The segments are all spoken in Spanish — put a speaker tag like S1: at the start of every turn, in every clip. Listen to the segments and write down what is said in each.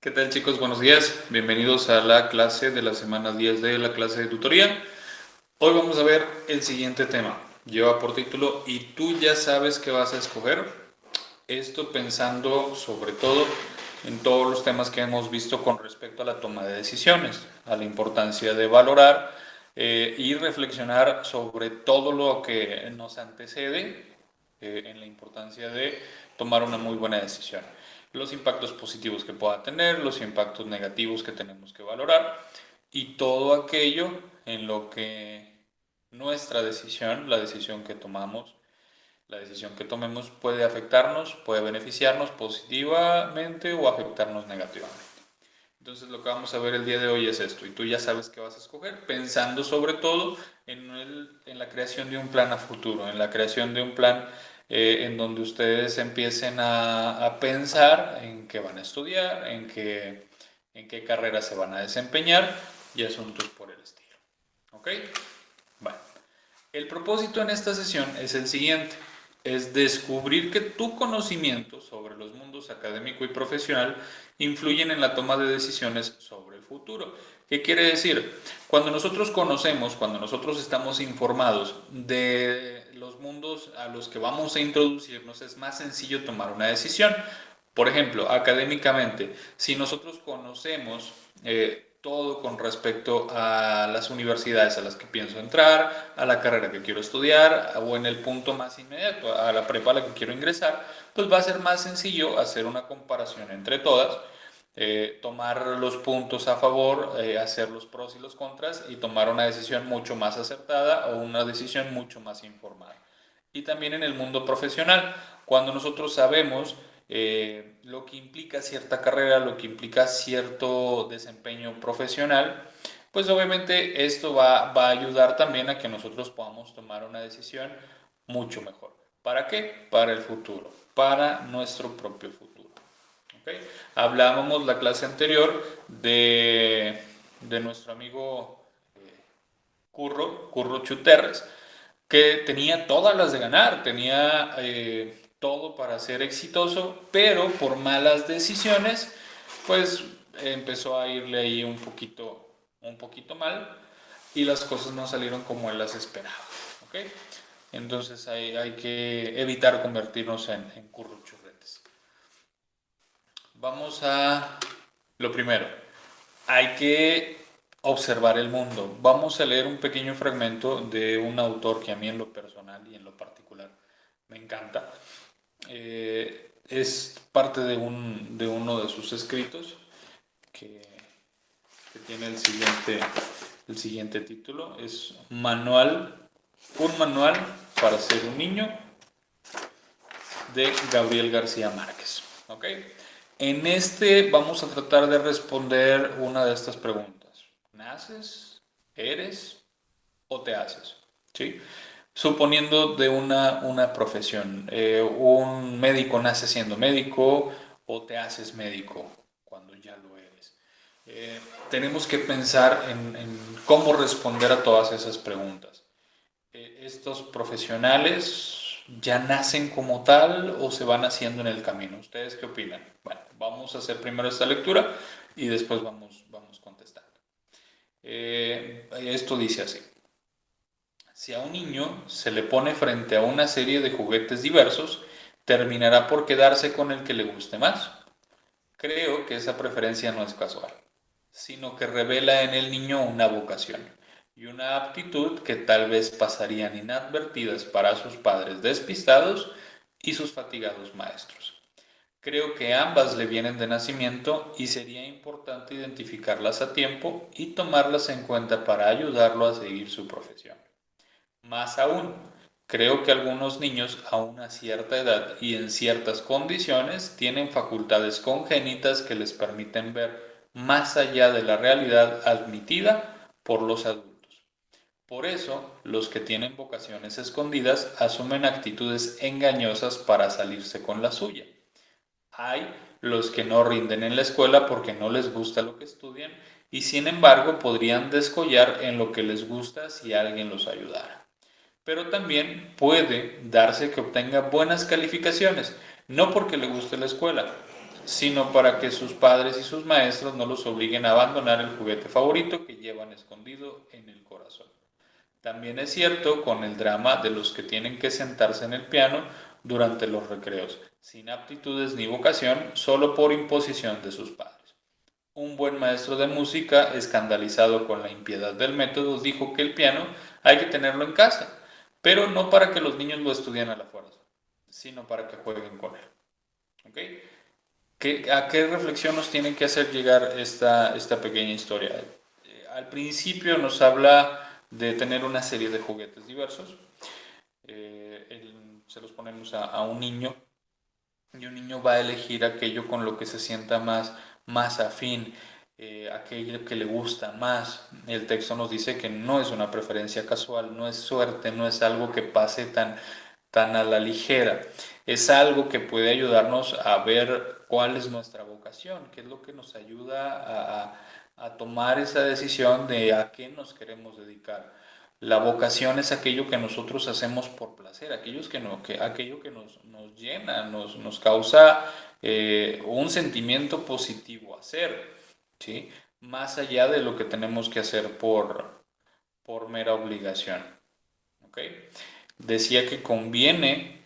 S1: ¿Qué tal, chicos? Buenos días. Bienvenidos a la clase de la semana 10 de la clase de tutoría. Hoy vamos a ver el siguiente tema. Lleva por título "¿Y tú ya sabes qué vas a escoger?". Esto pensando sobre todo en todos los temas que hemos visto con respecto a la toma de decisiones, a la importancia de valorar y reflexionar sobre todo lo que nos antecede en la importancia de tomar una muy buena decisión. Los impactos positivos que pueda tener, los impactos negativos que tenemos que valorar y todo aquello en lo que nuestra decisión, la decisión que tomamos, la decisión que tomemos puede afectarnos, puede beneficiarnos positivamente o afectarnos negativamente. Entonces lo que vamos a ver el día de hoy es esto, y tú ya sabes qué vas a escoger, pensando sobre todo en la creación de un plan a futuro, en la creación de un plan en donde ustedes empiecen a pensar en qué van a estudiar, en qué carrera se van a desempeñar y asuntos por el estilo. ¿Ok? Bueno, el propósito en esta sesión es el siguiente, es descubrir que tu conocimiento sobre los mundos académico y profesional influyen en la toma de decisiones sobre el futuro. ¿Qué quiere decir? Cuando nosotros conocemos, cuando nosotros estamos informados de los mundos a los que vamos a introducirnos, es más sencillo tomar una decisión. Por ejemplo, académicamente, si nosotros conocemos todo con respecto a las universidades a las que pienso entrar, a la carrera que quiero estudiar o en el punto más inmediato, a la prepa a la que quiero ingresar, pues va a ser más sencillo hacer una comparación entre todas, tomar los puntos a favor, hacer los pros y los contras y tomar una decisión mucho más acertada o una decisión mucho más informada. Y también en el mundo profesional, cuando nosotros sabemos lo que implica cierta carrera, lo que implica cierto desempeño profesional, pues obviamente esto va a ayudar también a que nosotros podamos tomar una decisión mucho mejor. ¿Para qué? Para el futuro, para nuestro propio futuro. ¿Okay? Hablábamos la clase anterior de nuestro amigo Curro Chuterres, que tenía todas las de ganar, tenía todo para ser exitoso, pero por malas decisiones, pues empezó a irle ahí un poquito mal y las cosas no salieron como él las esperaba. ¿Okay? Entonces hay que evitar convertirnos en curruchurretes. Vamos a lo primero. Hay que observar el mundo. Vamos a leer un pequeño fragmento de un autor que a mí en lo personal y en lo particular me encanta. Es parte de uno de sus escritos que, que tiene el siguiente título. Es un manual para ser un niño de Gabriel García Márquez. ¿Ok? En este vamos a tratar de responder una de estas preguntas. ¿Naces? ¿Eres? ¿O te haces? ¿Sí? Suponiendo de una profesión. Un médico nace siendo médico o te haces médico cuando ya lo eres. Tenemos que pensar en cómo responder a todas esas preguntas. ¿Estos profesionales ya nacen como tal o se van haciendo en el camino? ¿Ustedes qué opinan? Bueno, vamos a hacer primero esta lectura y después vamos contestando. Esto dice así. Si a un niño se le pone frente a una serie de juguetes diversos, terminará por quedarse con el que le guste más. Creo que esa preferencia no es casual, sino que revela en el niño una vocación y una aptitud que tal vez pasarían inadvertidas para sus padres despistados y sus fatigados maestros. Creo que ambas le vienen de nacimiento y sería importante identificarlas a tiempo y tomarlas en cuenta para ayudarlo a seguir su profesión. Más aún, creo que algunos niños a una cierta edad y en ciertas condiciones tienen facultades congénitas que les permiten ver más allá de la realidad admitida por los adultos. Por eso, los que tienen vocaciones escondidas asumen actitudes engañosas para salirse con la suya. Hay los que no rinden en la escuela porque no les gusta lo que estudian y sin embargo podrían descollar en lo que les gusta si alguien los ayudara. Pero también puede darse que obtenga buenas calificaciones, no porque le guste la escuela, sino para que sus padres y sus maestros no los obliguen a abandonar el juguete favorito que llevan escondido en el corazón. También es cierto con el drama de los que tienen que sentarse en el piano durante los recreos, sin aptitudes ni vocación, solo por imposición de sus padres. Un buen maestro de música, escandalizado con la impiedad del método, dijo que el piano hay que tenerlo en casa, pero no para que los niños lo estudien a la fuerza, sino para que jueguen con él. ¿Ok? ¿A qué reflexión nos tiene que hacer llegar esta pequeña historia? Al principio nos habla de tener una serie de juguetes diversos. Se los ponemos a un niño y un niño va a elegir aquello con lo que se sienta más afín, aquello que le gusta más. El texto nos dice que no es una preferencia casual, no es suerte, no es algo que pase tan a la ligera. Es algo que puede ayudarnos a ver cuál es nuestra vocación, qué es lo que nos ayuda a tomar esa decisión de a qué nos queremos dedicar. La vocación es aquello que nosotros hacemos por placer, aquello que nos llena, nos causa un sentimiento positivo hacer, ¿sí? Más allá de lo que tenemos que hacer por mera obligación. ¿Ok? Decía que conviene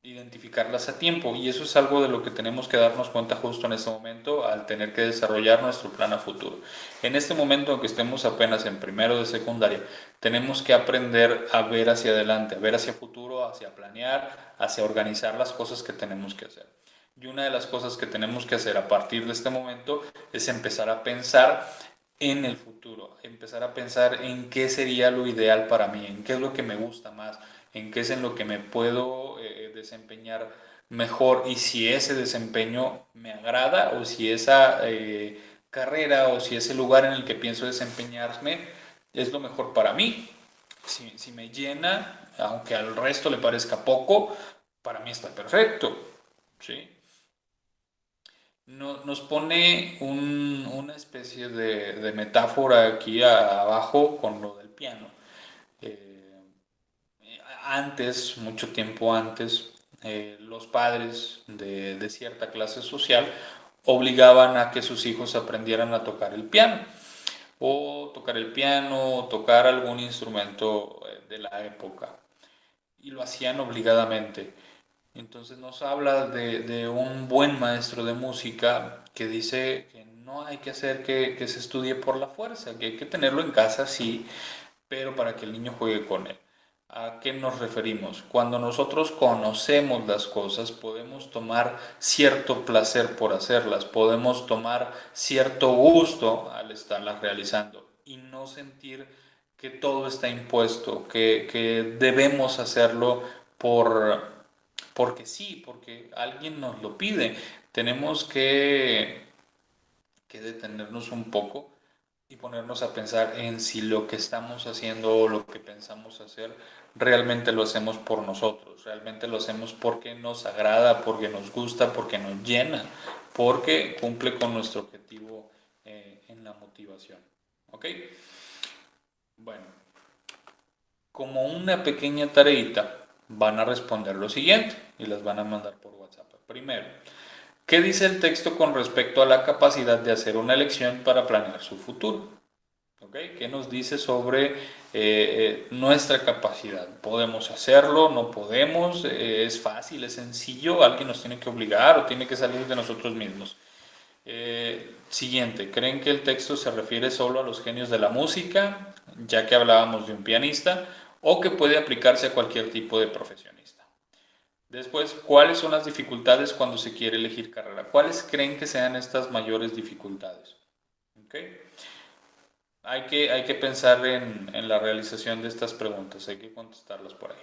S1: identificarlas a tiempo y eso es algo de lo que tenemos que darnos cuenta justo en este momento al tener que desarrollar nuestro plan a futuro. En este momento, aunque estemos apenas en primero de secundaria, tenemos que aprender a ver hacia adelante, a ver hacia futuro, hacia planear, hacia organizar las cosas que tenemos que hacer. Y una de las cosas que tenemos que hacer a partir de este momento es empezar a pensar en el futuro, empezar a pensar en qué sería lo ideal para mí, en qué es lo que me gusta más, en qué es en lo que me puedo desempeñar mejor y si ese desempeño me agrada o si esa carrera o si ese lugar en el que pienso desempeñarme es lo mejor para mí. Si me llena, aunque al resto le parezca poco, para mí está perfecto, ¿sí? Nos pone una especie de metáfora aquí abajo con lo del piano. Eh, Antes, mucho tiempo antes, los padres de cierta clase social obligaban a que sus hijos aprendieran a tocar el piano, o tocar algún instrumento de la época, y lo hacían obligadamente. Entonces nos habla de un buen maestro de música que dice que no hay que hacer que se estudie por la fuerza, que hay que tenerlo en casa, sí, pero para que el niño juegue con él. ¿A qué nos referimos? Cuando nosotros conocemos las cosas, podemos tomar cierto placer por hacerlas, podemos tomar cierto gusto al estarlas realizando y no sentir que todo está impuesto, que debemos hacerlo porque sí, porque alguien nos lo pide. Tenemos que detenernos un poco y ponernos a pensar en si lo que estamos haciendo o lo que pensamos hacer realmente lo hacemos por nosotros, realmente lo hacemos porque nos agrada, porque nos gusta, porque nos llena, porque cumple con nuestro objetivo en la motivación. ¿Ok? Bueno, como una pequeña tareita, van a responder lo siguiente y las van a mandar por WhatsApp. Primero, ¿qué dice el texto con respecto a la capacidad de hacer una elección para planear su futuro? ¿Okay? ¿Qué nos dice sobre nuestra capacidad? ¿Podemos hacerlo? ¿No podemos? ¿Es fácil? ¿Es sencillo? ¿Alguien nos tiene que obligar o tiene que salir de nosotros mismos? Siguiente, ¿creen que el texto se refiere solo a los genios de la música, ya que hablábamos de un pianista, o que puede aplicarse a cualquier tipo de profesionista? Después, ¿cuáles son las dificultades cuando se quiere elegir carrera? ¿Cuáles creen que sean estas mayores dificultades? ¿Okay? Hay que pensar en la realización de estas preguntas, hay que contestarlas por ahí.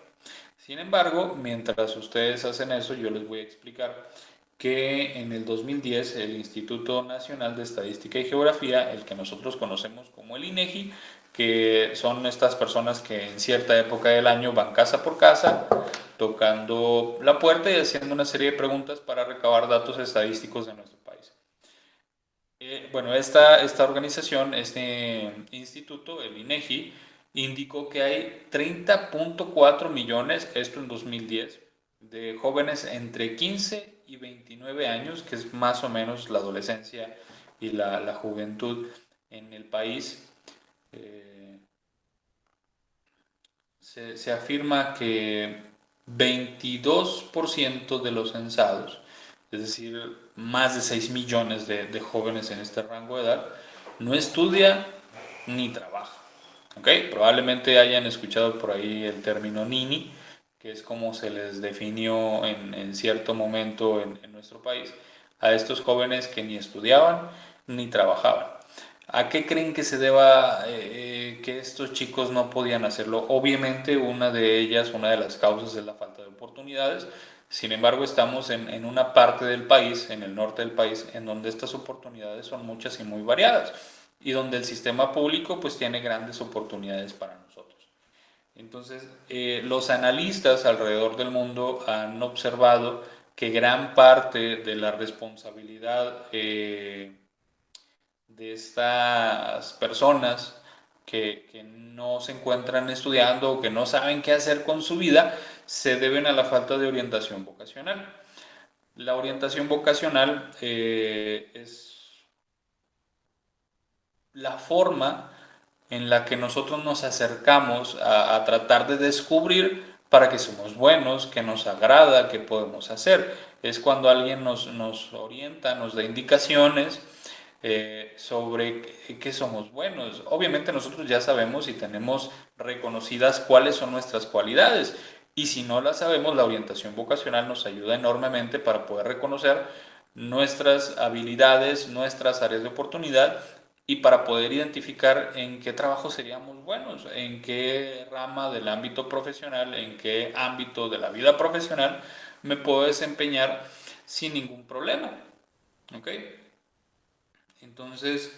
S1: Sin embargo, mientras ustedes hacen eso, yo les voy a explicar que en el 2010 el Instituto Nacional de Estadística y Geografía, el que nosotros conocemos como el INEGI, que son estas personas que en cierta época del año van casa por casa, tocando la puerta y haciendo una serie de preguntas para recabar datos estadísticos de nuestro país. Bueno, esta organización, este instituto, el INEGI, indicó que hay 30.4 millones, esto en 2010, de jóvenes entre 15 y 29 años, que es más o menos la adolescencia y la juventud en el país, se afirma que 22% de los censados, es decir, más de 6 millones de jóvenes en este rango de edad, no estudia ni trabaja. ¿Okay? Probablemente hayan escuchado por ahí el término Nini, que es como se les definió en cierto momento en nuestro país a estos jóvenes que ni estudiaban ni trabajaban. ¿A qué creen que se deba que estos chicos no podían hacerlo? Obviamente una de ellas, una de las causas es la falta de oportunidades. Sin embargo, estamos en una parte del país, en el norte del país, en donde estas oportunidades son muchas y muy variadas y donde el sistema público pues tiene grandes oportunidades para nosotros. Entonces, los analistas alrededor del mundo han observado que gran parte de la responsabilidad de estas personas que no se encuentran estudiando o que no saben qué hacer con su vida se deben a la falta de orientación vocacional. La orientación vocacional es la forma en la que nosotros nos acercamos a tratar de descubrir para qué somos buenos, qué nos agrada, qué podemos hacer. Es cuando alguien nos orienta, nos da indicaciones sobre qué somos buenos. Obviamente nosotros ya sabemos y tenemos reconocidas cuáles son nuestras cualidades. Y si no las sabemos, la orientación vocacional nos ayuda enormemente para poder reconocer nuestras habilidades, nuestras áreas de oportunidad y para poder identificar en qué trabajo seríamos buenos, en qué rama del ámbito profesional, en qué ámbito de la vida profesional me puedo desempeñar sin ningún problema. ¿Ok? Entonces,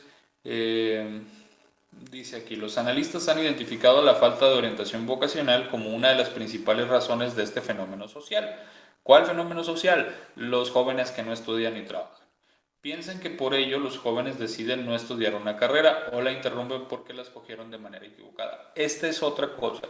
S1: dice aquí, los analistas han identificado la falta de orientación vocacional como una de las principales razones de este fenómeno social. ¿Cuál fenómeno social? Los jóvenes que no estudian ni trabajan. Piensan que por ello los jóvenes deciden no estudiar una carrera o la interrumpen porque la escogieron de manera equivocada. Esta es otra cosa.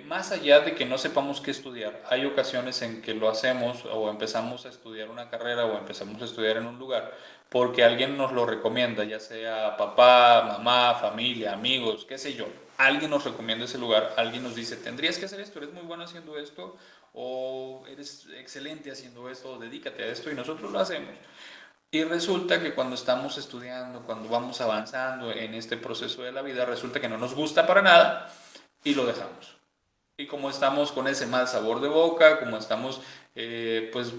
S1: Más allá de que no sepamos qué estudiar, hay ocasiones en que lo hacemos o empezamos a estudiar una carrera o empezamos a estudiar en un lugar porque alguien nos lo recomienda, ya sea papá, mamá, familia, amigos, qué sé yo. Alguien nos recomienda ese lugar, alguien nos dice, tendrías que hacer esto, eres muy bueno haciendo esto o eres excelente haciendo esto o dedícate a esto y nosotros lo hacemos. Y resulta que cuando estamos estudiando, cuando vamos avanzando en este proceso de la vida, resulta que no nos gusta para nada y lo dejamos. Y como estamos con ese mal sabor de boca, como estamos, pues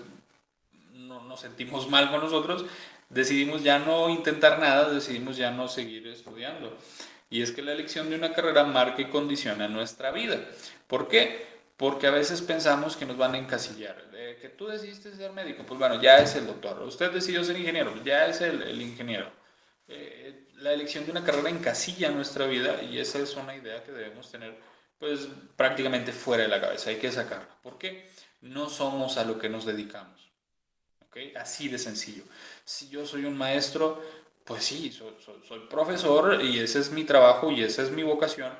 S1: no, nos sentimos mal con nosotros, decidimos ya no intentar nada, decidimos ya no seguir estudiando. Y es que la elección de una carrera marca y condiciona nuestra vida. ¿Por qué? Porque a veces pensamos que nos van a encasillar. Que tú decidiste ser médico, pues bueno, ya es el doctor. Usted decidió ser ingeniero, pues ya es el ingeniero. La elección de una carrera encasilla nuestra vida y esa es una idea que debemos tener pues prácticamente fuera de la cabeza. Hay que sacarla. ¿Por qué? No somos a lo que nos dedicamos. ¿Okay? Así de sencillo. Si yo soy un maestro, pues sí, soy profesor y ese es mi trabajo y esa es mi vocación,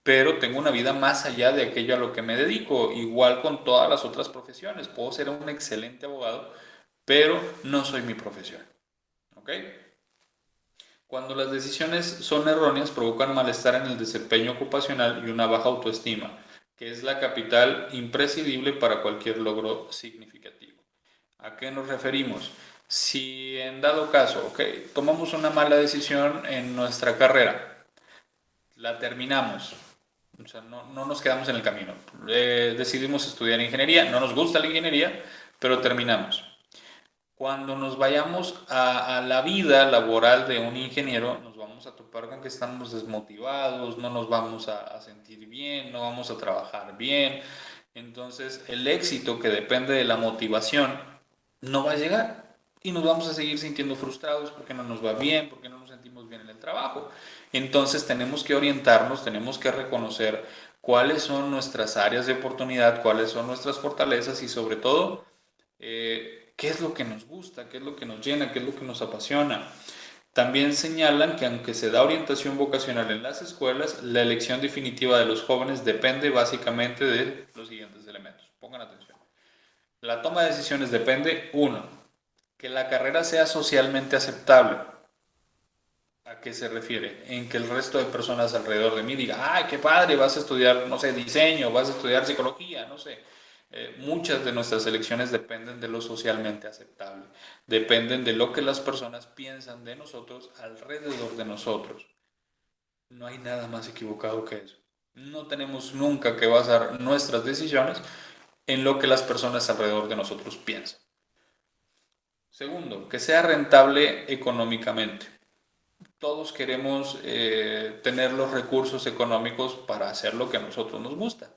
S1: pero tengo una vida más allá de aquello a lo que me dedico, igual con todas las otras profesiones. Puedo ser un excelente abogado, pero no soy mi profesión. ¿Ok? Cuando las decisiones son erróneas, provocan malestar en el desempeño ocupacional y una baja autoestima, que es la capital imprescindible para cualquier logro significativo. ¿A qué nos referimos? Si en dado caso, ok, tomamos una mala decisión en nuestra carrera, la terminamos, o sea, no nos quedamos en el camino, decidimos estudiar ingeniería, no nos gusta la ingeniería, pero terminamos. Cuando nos vayamos a la vida laboral de un ingeniero, nos vamos a topar con que estamos desmotivados, no nos vamos a sentir bien, no vamos a trabajar bien. Entonces, el éxito que depende de la motivación no va a llegar y nos vamos a seguir sintiendo frustrados porque no nos va bien, porque no nos sentimos bien en el trabajo. Entonces, tenemos que orientarnos, tenemos que reconocer cuáles son nuestras áreas de oportunidad, cuáles son nuestras fortalezas y sobre todo, qué es lo que nos gusta, qué es lo que nos llena, qué es lo que nos apasiona. También señalan que aunque se da orientación vocacional en las escuelas, la elección definitiva de los jóvenes depende básicamente de los siguientes elementos. Pongan atención. La toma de decisiones depende, uno, que la carrera sea socialmente aceptable. ¿A qué se refiere? En que el resto de personas alrededor de mí diga, ay, qué padre, vas a estudiar, no sé, diseño, vas a estudiar psicología, no sé. Muchas de nuestras elecciones dependen de lo socialmente aceptable, dependen de lo que las personas piensan de nosotros alrededor de nosotros. No hay nada más equivocado que eso. No tenemos nunca que basar nuestras decisiones en lo que las personas alrededor de nosotros piensan. Segundo, que sea rentable económicamente. Todos queremos tener los recursos económicos para hacer lo que a nosotros nos gusta.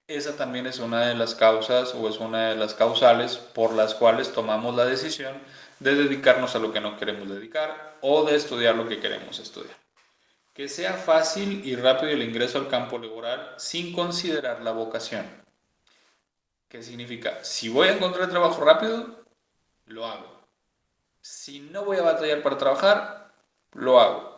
S1: Esa también es una de las causas o es una de las causales por las cuales tomamos la decisión de dedicarnos a lo que no queremos dedicar o de estudiar lo que queremos estudiar. Que sea fácil y rápido el ingreso al campo laboral sin considerar la vocación. ¿Qué significa? Si voy a encontrar trabajo rápido, lo hago. Si no voy a batallar para trabajar, lo hago.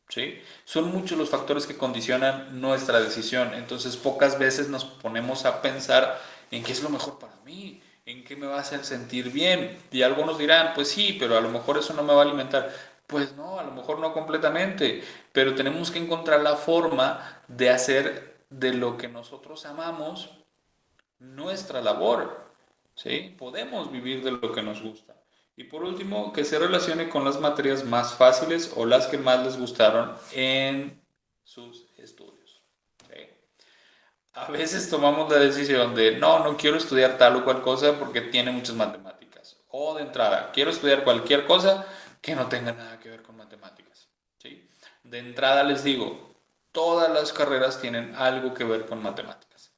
S1: ¿Sí? Son muchos los factores que condicionan nuestra decisión, entonces pocas veces nos ponemos a pensar en qué es lo mejor para mí, en qué me va a hacer sentir bien. Y algunos dirán, pues sí, pero a lo mejor eso no me va a alimentar. Pues no, a lo mejor no completamente, pero tenemos que encontrar la forma de hacer de lo que nosotros amamos nuestra labor, ¿sí? Podemos vivir de lo que nos gusta. Y por último, que se relacione con las materias más fáciles o las que más les gustaron en sus estudios, ¿sí? A veces tomamos la decisión de, no, no quiero estudiar tal o cual cosa porque tiene muchas matemáticas. O de entrada, quiero estudiar cualquier cosa que no tenga nada que ver con matemáticas, ¿sí? De entrada les digo, todas las carreras tienen algo que ver con matemáticas.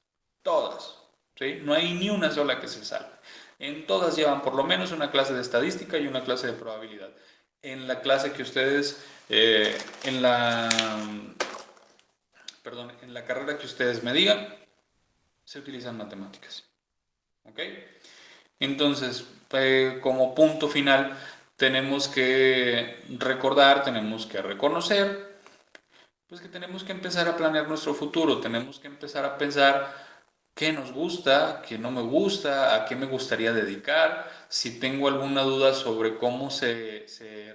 S1: Todas, ¿sí? No hay ni una sola que se salve. En todas llevan por lo menos una clase de estadística y una clase de probabilidad. En la clase que ustedes, en la, perdón, en la carrera que ustedes me digan, se utilizan matemáticas. ¿Ok? Entonces, como punto final, tenemos que recordar, tenemos que reconocer, pues que tenemos que empezar a planear nuestro futuro, tenemos que empezar a pensar qué nos gusta, qué no me gusta, a qué me gustaría dedicar. Si tengo alguna duda sobre cómo se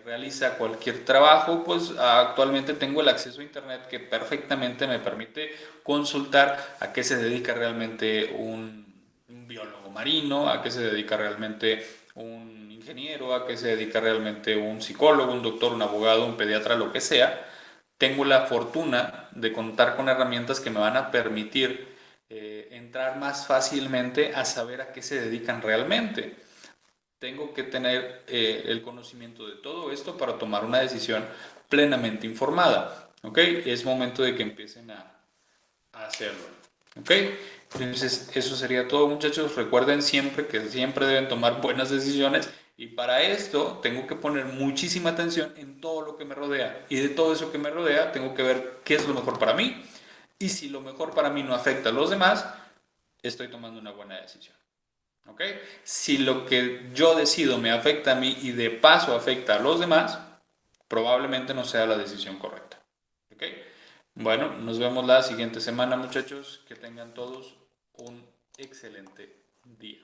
S1: realiza cualquier trabajo, pues actualmente tengo el acceso a Internet que perfectamente me permite consultar a qué se dedica realmente un biólogo marino, a qué se dedica realmente un ingeniero, a qué se dedica realmente un psicólogo, un doctor, un abogado, un pediatra, lo que sea. Tengo la fortuna de contar con herramientas que me van a permitir entrar más fácilmente a saber a qué se dedican realmente. Tengo que tener el conocimiento de todo esto para tomar una decisión plenamente informada. ¿Ok? Es momento de que empiecen a hacerlo. ¿Ok? Entonces, eso sería todo, muchachos. Recuerden siempre que siempre deben tomar buenas decisiones y para esto tengo que poner muchísima atención en todo lo que me rodea. Y de todo eso que me rodea, tengo que ver qué es lo mejor para mí. Y si lo mejor para mí no afecta a los demás, estoy tomando una buena decisión. ¿Ok? Si lo que yo decido me afecta a mí y de paso afecta a los demás, probablemente no sea la decisión correcta. ¿Ok? Bueno, nos vemos la siguiente semana, muchachos. Que tengan todos un excelente día.